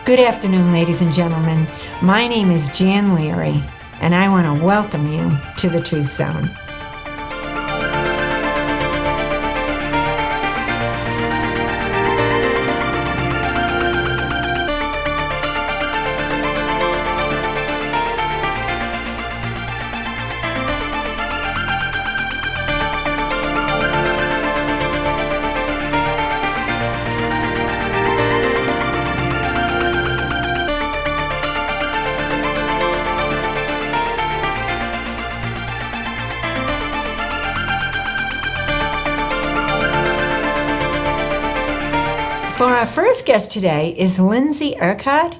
Good afternoon, ladies and gentlemen. My name is Jan Leary, and I want to welcome you to the Truth Zone. For our first guest today is Lindsey Urquhart,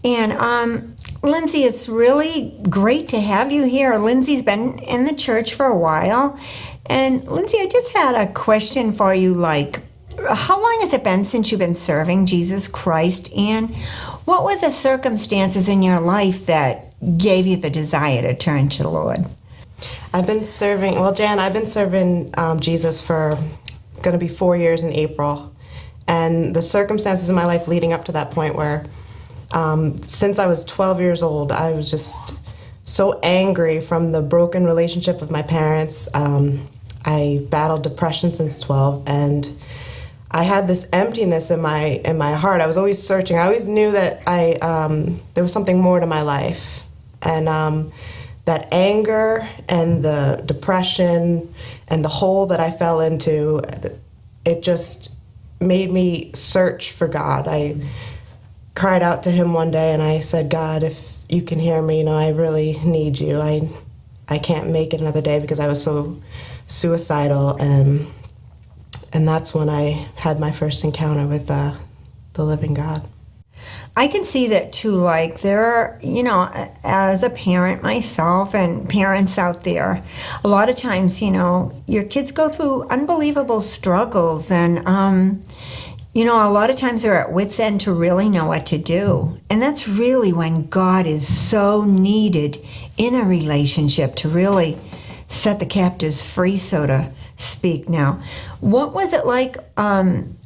and Lindsey, it's really great to have you here. Lindsey's been in the church for a while, and Lindsey, I just had a question for you, how long has it been since you've been serving Jesus Christ, and what were the circumstances in your life that gave you the desire to turn to the Lord? I've been serving Jesus for going to be 4 years in April. And the circumstances in my life leading up to that point were, since I was 12 years old, I was just so angry from the broken relationship with my parents. I battled depression since 12, and I had this emptiness in my heart. I was always searching. I always knew that there was something more to my life. And that anger and the depression and the hole that I fell into, it just made me search for God. I cried out to him one day and I said, God, if you can hear me, I really need you. I can't make it another day because I was so suicidal, and that's when I had my first encounter with the living God. I can see that too, there are, as a parent myself and parents out there, a lot of times, your kids go through unbelievable struggles, and, a lot of times they're at wit's end to really know what to do. And that's really when God is so needed in a relationship to really set the captives free, so to speak. Now, what was it like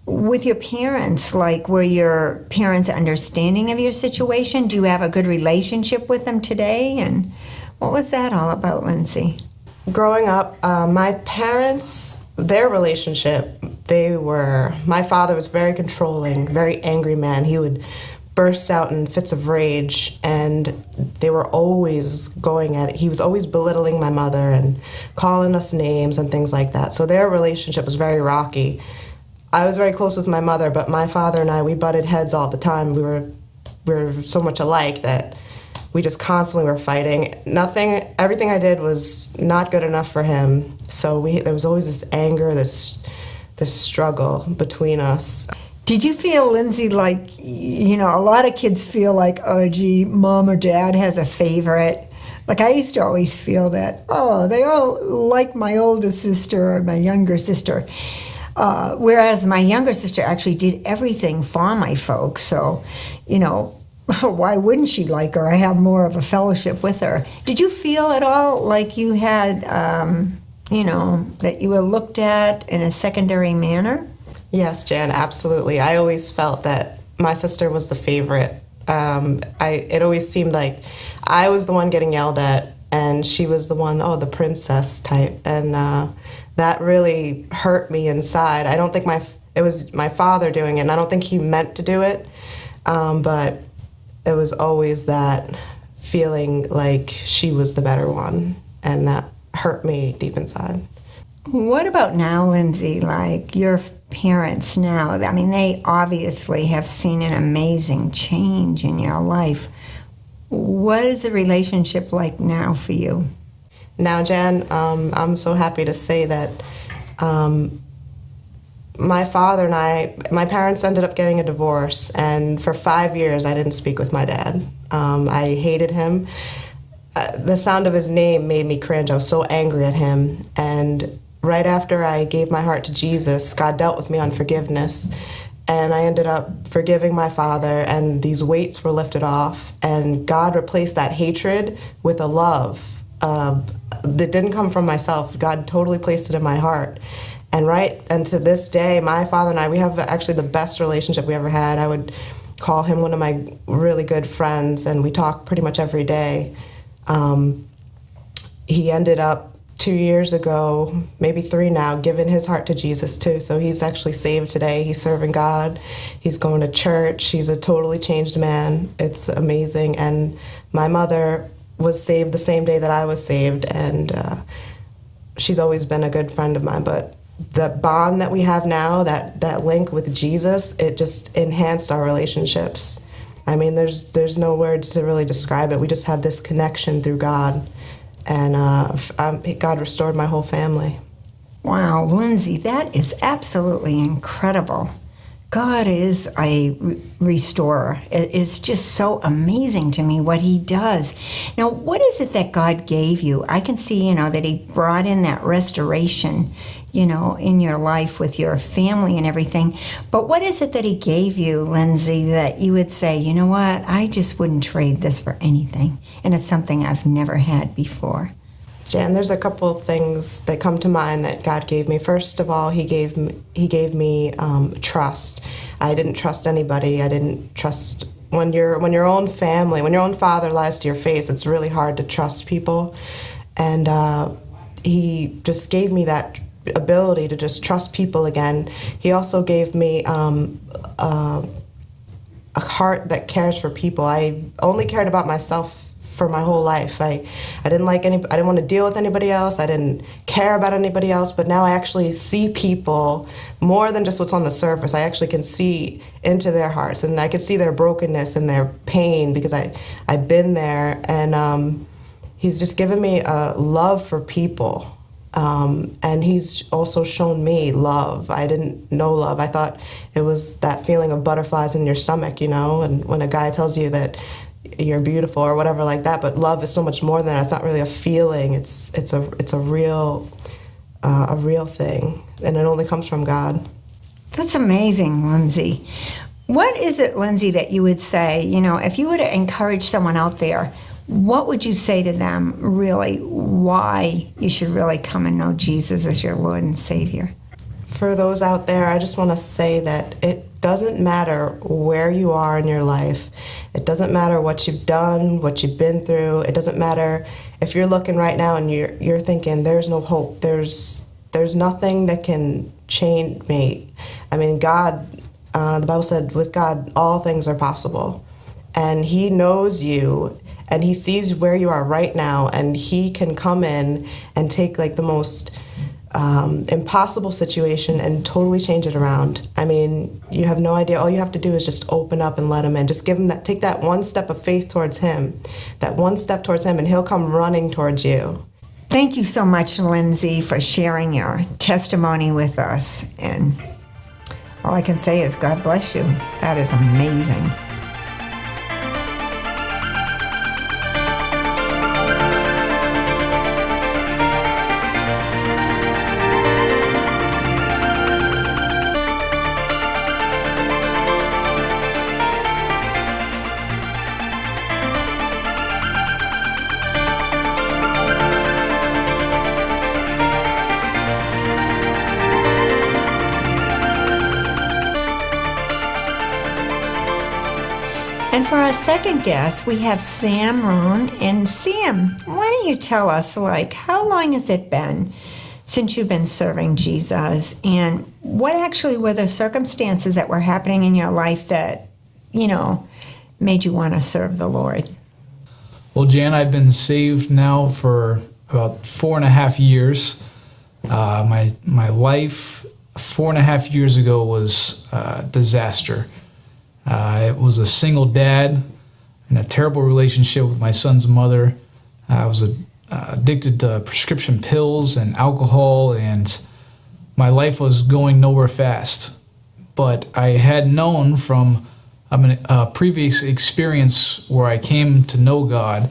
with your parents? Were your parents understanding of your situation? Do you have a good relationship with them today? And what was that all about, Lindsey? Growing up, my parents, their relationship, my father was very controlling, very angry man. He would burst out in fits of rage, and they were always going at it. He was always belittling my mother and calling us names and things like that. So their relationship was very rocky. I was very close with my mother, but my father and I, we butted heads all the time. We were so much alike that we just constantly were fighting. Everything I did was not good enough for him. So there was always this anger, this struggle between us. Did you feel, Lindsey, a lot of kids feel oh, gee, mom or dad has a favorite? I used to always feel that, they all like my older sister or my younger sister. Whereas my younger sister actually did everything for my folks. So, why wouldn't she like her? I have more of a fellowship with her. Did you feel at all like you had, that you were looked at in a secondary manner? Yes, Jan, absolutely. I always felt that my sister was the favorite. It always seemed like I was the one getting yelled at, and she was the one, the princess type. And that really hurt me inside. I don't think it was my father doing it, and I don't think he meant to do it, but it was always that feeling like she was the better one, and that hurt me deep inside. What about now, Lindsey? Your parents now, they obviously have seen an amazing change in your life. What is the relationship like now for you? Now, Jan, I'm so happy to say that my father and my parents ended up getting a divorce, and for 5 years I didn't speak with my dad. I hated him. The sound of his name made me cringe. I was so angry at him. And right after I gave my heart to Jesus, God dealt with me on forgiveness. And I ended up forgiving my father, and these weights were lifted off. And God replaced that hatred with a love that didn't come from myself. God totally placed it in my heart. And to this day, my father and I, we have actually the best relationship we ever had. I would call him one of my really good friends, and we talk pretty much every day. He ended up 2 years ago, maybe 3 now, giving his heart to Jesus too. So he's actually saved today. He's serving God. He's going to church. He's a totally changed man. It's amazing. And my mother was saved the same day that I was saved, and she's always been a good friend of mine. But the bond that we have now, that link with Jesus, it just enhanced our relationships. I mean, there's no words to really describe it. We just have this connection through God. And God restored my whole family. Wow, Lindsey, that is absolutely incredible. God is a restorer. It is just so amazing to me what he does. Now, what is it that God gave you? I can see, that he brought in that restoration, in your life with your family and everything. But what is it that he gave you, Lindsey, that you would say, you know what, I just wouldn't trade this for anything. And it's something I've never had before. Jan, there's a couple of things that come to mind that God gave me. First of all, he gave me trust. I didn't trust anybody. I didn't trust when your own family, when your own father lies to your face. It's really hard to trust people, and he just gave me that ability to just trust people again. He also gave me a heart that cares for people. I only cared about myself for my whole life. I didn't want to deal with anybody else. I didn't care about anybody else, but now I actually see people more than just what's on the surface. I actually can see into their hearts, and I can see their brokenness and their pain because I've been there, and he's just given me a love for people. And he's also shown me love. I didn't know love. I thought it was that feeling of butterflies in your stomach, and when a guy tells you that you're beautiful or whatever like that. But love is so much more than that. It's not really a feeling. It's a real thing, and it only comes from God. That's amazing, Lindsey. What is it, Lindsey, that you would say, if you were to encourage someone out there, what would you say to them, really, why you should really come and know Jesus as your Lord and Savior? For those out there, I just want to say that it doesn't matter where you are in your life. It doesn't matter what you've done, what you've been through. It doesn't matter if you're looking right now and you're thinking, there's no hope. There's nothing that can change me. I mean, God, the Bible said, with God, all things are possible. And he knows you, and he sees where you are right now, and he can come in and take the most impossible situation and totally change it around. I mean, you have no idea. All you have to do is just open up and let him in. Just take that one step of faith towards him, and he'll come running towards you. Thank you so much, Lindsey, for sharing your testimony with us. And all I can say is God bless you. That is amazing. And for our second guest, we have Sam Rohn. And Sam, why don't you tell us, how long has it been since you've been serving Jesus? And what actually were the circumstances that were happening in your life that, made you want to serve the Lord? Well, Jan, I've been saved now for about 4.5 years. My life 4.5 years ago was a disaster. I was a single dad in a terrible relationship with my son's mother. I was addicted to prescription pills and alcohol, and my life was going nowhere fast. But I had known from a previous experience where I came to know God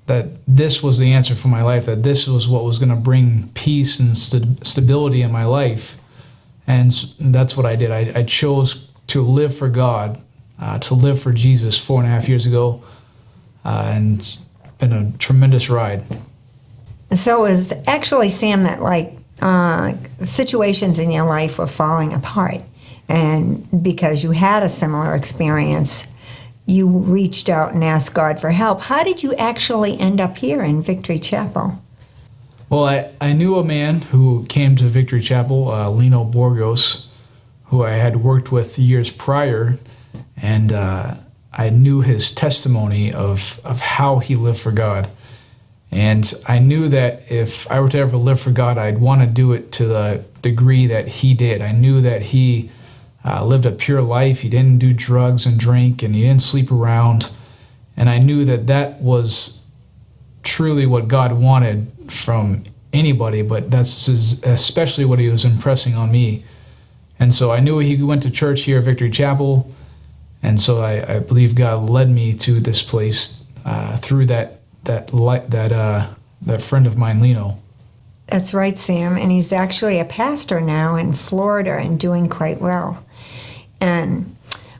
that this was the answer for my life, that this was what was going to bring peace and stability in my life. And that's what I did. I chose to live for God, to live for Jesus 4.5 years ago, and it's been a tremendous ride. So it was actually, Sam, that situations in your life were falling apart. And because you had a similar experience, you reached out and asked God for help. How did you actually end up here in Victory Chapel? Well, I knew a man who came to Victory Chapel, Lino Borgos, who I had worked with years prior, and I knew his testimony of how he lived for God. And I knew that if I were to ever live for God, I'd want to do it to the degree that he did. I knew that he lived a pure life. He didn't do drugs and drink, and he didn't sleep around. And I knew that that was truly what God wanted from anybody, but that's especially what he was impressing on me. And so I knew he went to church here at Victory Chapel, and so I believe God led me to this place through that friend of mine, Lino. That's right, Sam. And he's actually a pastor now in Florida and doing quite well. And,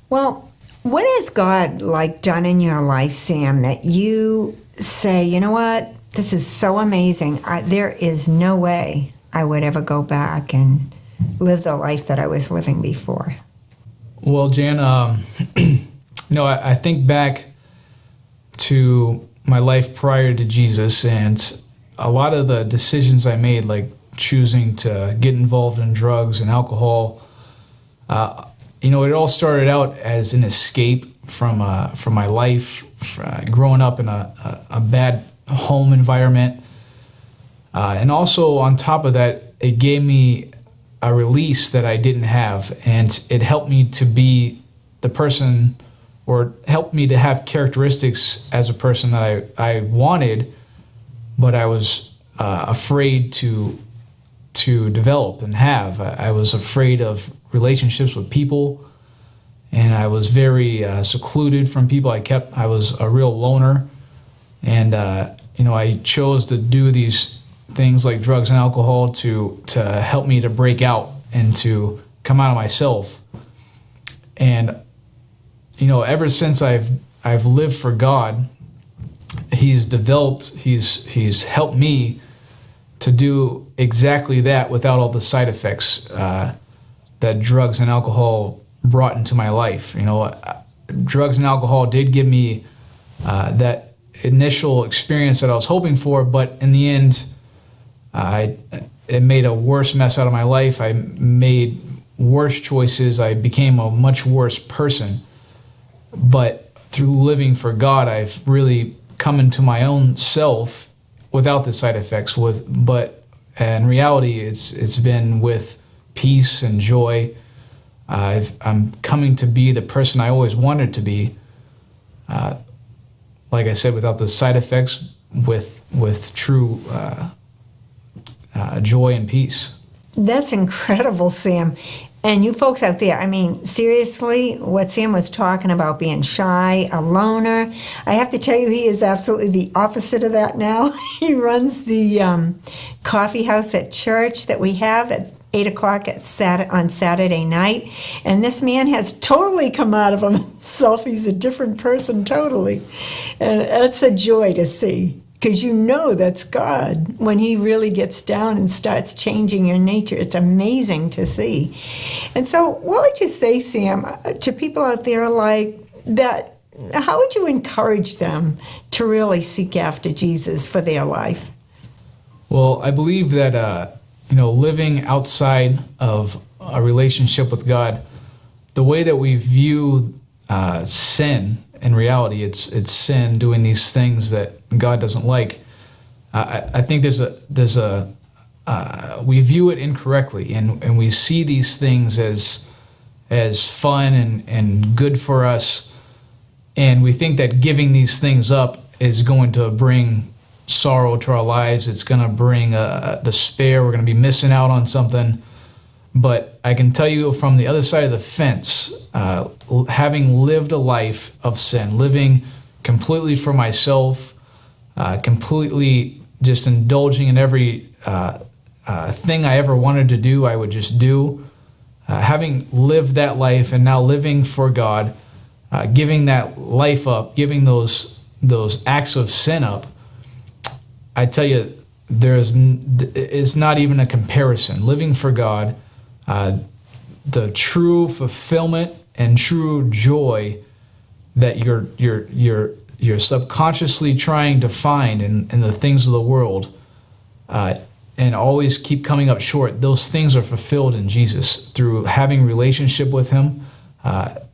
well, what has God done in your life, Sam, that you say, you know what, this is so amazing. There is no way I would ever go back and live the life that I was living before? Well, Jan, I think back to my life prior to Jesus, and a lot of the decisions I made, like choosing to get involved in drugs and alcohol, it all started out as an escape from my life, growing up in a bad home environment. And also on top of that, it gave me a release that I didn't have, and it helped me to be the person, or helped me to have characteristics as a person that I wanted, but I was afraid to develop and have. I was afraid of relationships with people, and I was very secluded from people. I was a real loner, and I chose to do these things like drugs and alcohol to help me to break out and to come out of myself. And ever since I've lived for God, He's helped me to do exactly that without all the side effects that drugs and alcohol brought into my life. Drugs and alcohol did give me that initial experience that I was hoping for, but in the end, it made a worse mess out of my life. I made worse choices. I became a much worse person. But through living for God, I've really come into my own self without the side effects. But in reality, it's been with peace and joy. I'm coming to be the person I always wanted to be. Like I said, without the side effects, with true joy and peace. That's incredible, Sam. And you folks out there, seriously, what Sam was talking about, being shy, a loner, I have to tell you, he is absolutely the opposite of that now. He runs the coffee house at church that we have at 8 o'clock on Saturday night. And this man has totally come out of himself. He's a different person totally. And that's a joy to see. Because that's God when He really gets down and starts changing your nature. It's amazing to see. And so what would you say, Sam, to people out there like that? How would you encourage them to really seek after Jesus for their life? Well, I believe that, living outside of a relationship with God, the way that we view sin, in reality, it's sin, doing these things that God doesn't like. I think we view it incorrectly, and we see these things as fun and good for us, and we think that giving these things up is going to bring sorrow to our lives. It's going to bring despair. We're going to be missing out on something. But I can tell you from the other side of the fence, having lived a life of sin, living completely for myself, completely just indulging in every thing I ever wanted to do, I would just do. Having lived that life and now living for God, giving that life up, giving those acts of sin up, I tell you, it's not even a comparison. Living for God, the true fulfillment and true joy that you're subconsciously trying to find in the things of the world, and always keep coming up short, those things are fulfilled in Jesus through having relationship with Him,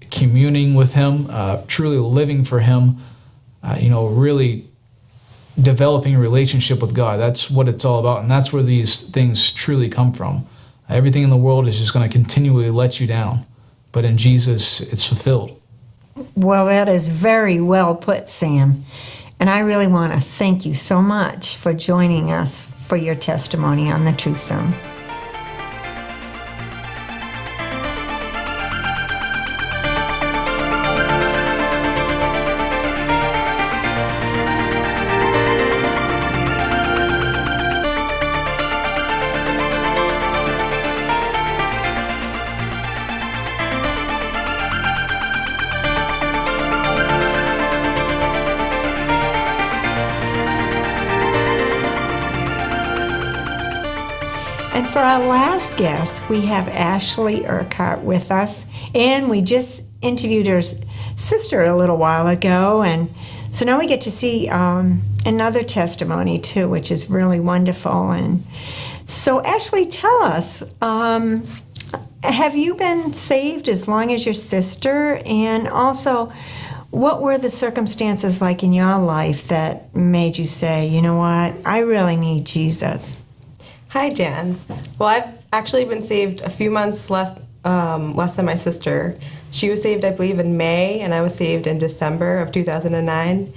communing with Him, truly living for Him, really developing a relationship with God. That's what it's all about, and that's where these things truly come from. Everything in the world is just going to continually let you down, but in Jesus, it's fulfilled. Well, that is very well put, Sam. And I really want to thank you so much for joining us for your testimony on the Truth Zone. And for our last guest, we have Ashley Urquhart with us, and we just interviewed her sister a little while ago, and so now we get to see another testimony too, which is really wonderful. And so, Ashley, tell us, have you been saved as long as your sister? And also, what were the circumstances like in your life that made you say, you know what, I really need Jesus? Hi, Jan. Well, I've actually been saved a few months less than my sister. She was saved, I believe, in May, and I was saved in December of 2009.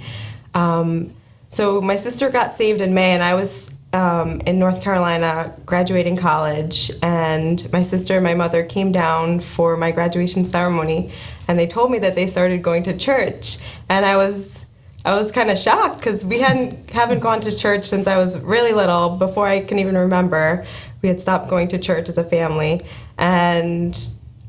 So my sister got saved in May, and I was in North Carolina graduating college, and my sister and my mother came down for my graduation ceremony, and they told me that they started going to church, and I was kind of shocked because we haven't gone to church since I was really little. Before I can even remember, we had stopped going to church as a family, and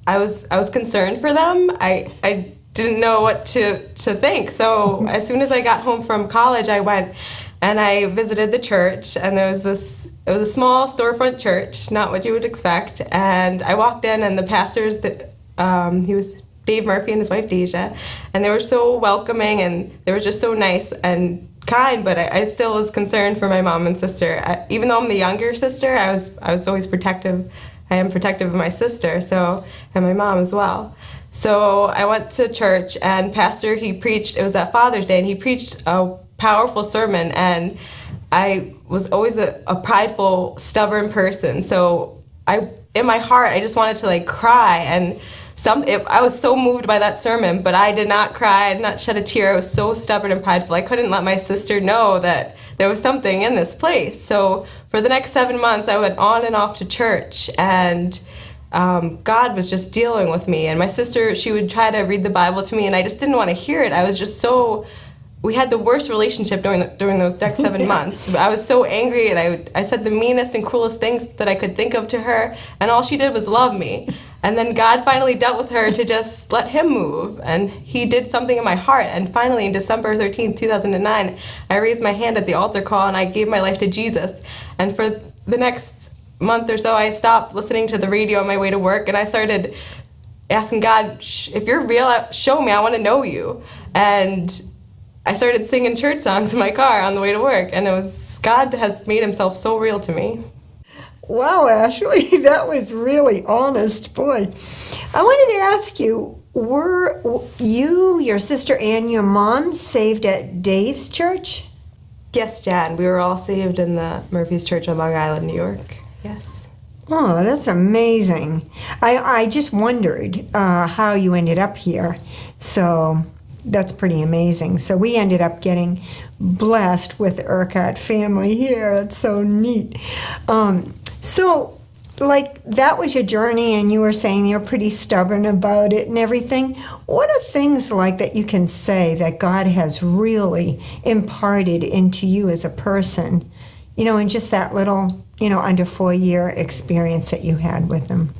I was concerned for them. I didn't know what to think. So as soon as I got home from college, I went and I visited the church, and it was a small storefront church, not what you would expect. And I walked in, and the pastors, he was Dave Murphy and his wife Deja, and they were so welcoming, and they were just so nice and kind, but I still was concerned for my mom and sister. Even though I'm the younger sister, I was always protective. I am protective of my sister, and my mom as well. So I went to church, and pastor, he preached, it was that Father's Day, and he preached a powerful sermon, and I was always a prideful, stubborn person, so in my heart, I just wanted to cry, and I was so moved by that sermon, but I did not cry, I did not shed a tear. I was so stubborn and prideful. I couldn't let my sister know that there was something in this place. So for the next 7 months, I went on and off to church, and God was just dealing with me. And my sister, she would try to read the Bible to me, and I just didn't want to hear it. I was just we had the worst relationship during those next 7 months. I was so angry, and I said the meanest and cruelest things that I could think of to her, and all she did was love me. And then God finally dealt with her to just let Him move, and He did something in my heart. And finally, in December 13th, 2009, I raised my hand at the altar call, and I gave my life to Jesus. And for the next month or so, I stopped listening to the radio on my way to work, and I started asking God, if you're real, show me, I want to know you. And I started singing church songs in my car on the way to work, and God has made Himself so real to me. Wow, Ashley, that was really honest. Boy, I wanted to ask you, were you, your sister, and your mom saved at Dave's church? Yes, Jan. We were all saved in the Murphy's Church on Long Island, New York. Yes. Oh, that's amazing. I just wondered how you ended up here. So that's pretty amazing. So we ended up getting blessed with the Urquhart family here. It's so neat. So, that was your journey, and you were saying you're pretty stubborn about it and everything. What are things like that you can say that God has really imparted into you as a person, in just that little, under 4-year experience that you had with Him?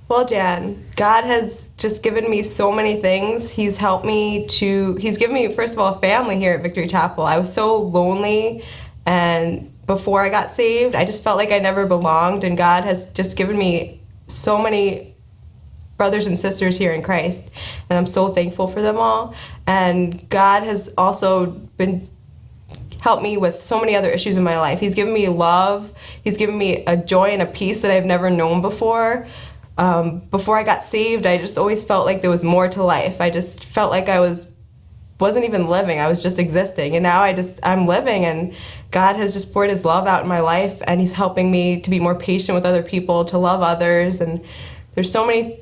Well, Jan, God has just given me so many things. He's given me, first of all, a family here at Victory Chapel. I was so lonely, and before I got saved, I just felt like I never belonged, and God has just given me so many brothers and sisters here in Christ, and I'm so thankful for them all. And God has also been helped me with so many other issues in my life. He's given me love. He's given me a joy and a peace that I've never known before. Before I got saved, I just always felt like there was more to life. I just felt like I wasn't even living. I was just existing. And now I'm living, and God has just poured his love out in my life, and he's helping me to be more patient with other people, to love others. And there's so many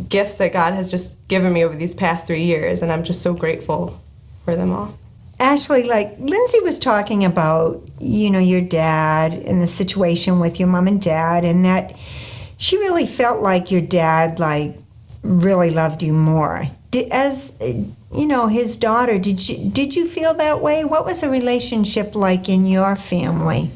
gifts that God has just given me over these past 3 years, and I'm just so grateful for them all. Ashley, like Lindsey was talking about, your dad and the situation with your mom and dad, and that she really felt like your dad, really loved you more. As his daughter, did you feel that way? What was the relationship like in your family?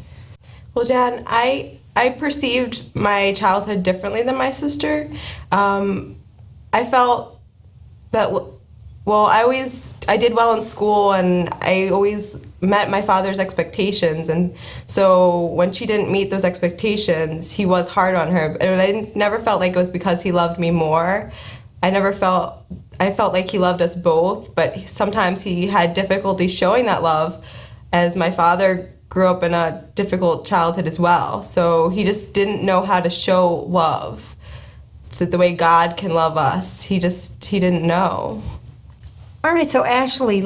Well, Jan, I perceived my childhood differently than my sister. I felt that, I did well in school, and I always met my father's expectations. And so when she didn't meet those expectations, he was hard on her. But I never felt like it was because he loved me more. I felt like he loved us both, but sometimes he had difficulty showing that love, as my father grew up in a difficult childhood as well. So he just didn't know how to show love, the way God can love us. He didn't know. All right, so Ashley,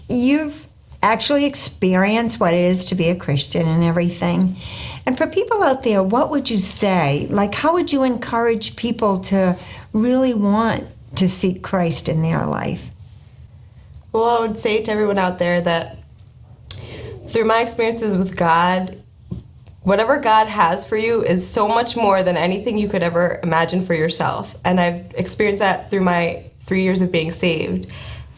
you've actually experienced what it is to be a Christian and everything. And for people out there, what would you say? How would you encourage people to really want to seek Christ in their life? Well, I would say to everyone out there that through my experiences with God, whatever God has for you is so much more than anything you could ever imagine for yourself. And I've experienced that through my 3 years of being saved.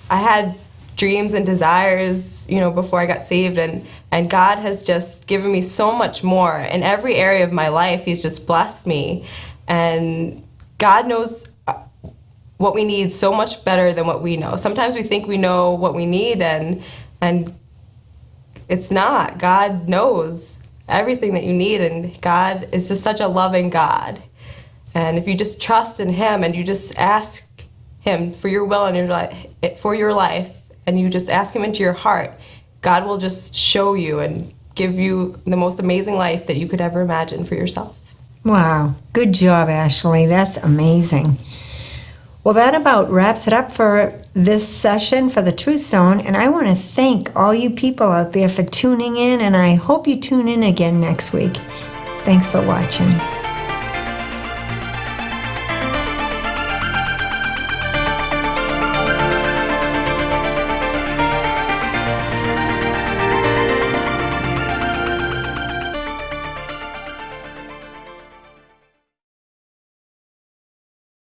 I had dreams and desires, before I got saved, and God has just given me so much more. In every area of my life, he's just blessed me. And God knows what we need so much better than what we know. Sometimes we think we know what we need, and it's not. God knows everything that you need, and God is just such a loving God. And if you just trust in him, and you just ask him for your will and for your life, and you just ask him into your heart, God will just show you and give you the most amazing life that you could ever imagine for yourself. Wow. Good job, Ashley. That's amazing. Well, that about wraps it up for this session for the Truth Zone, and I want to thank all you people out there for tuning in, and I hope you tune in again next week. Thanks for watching.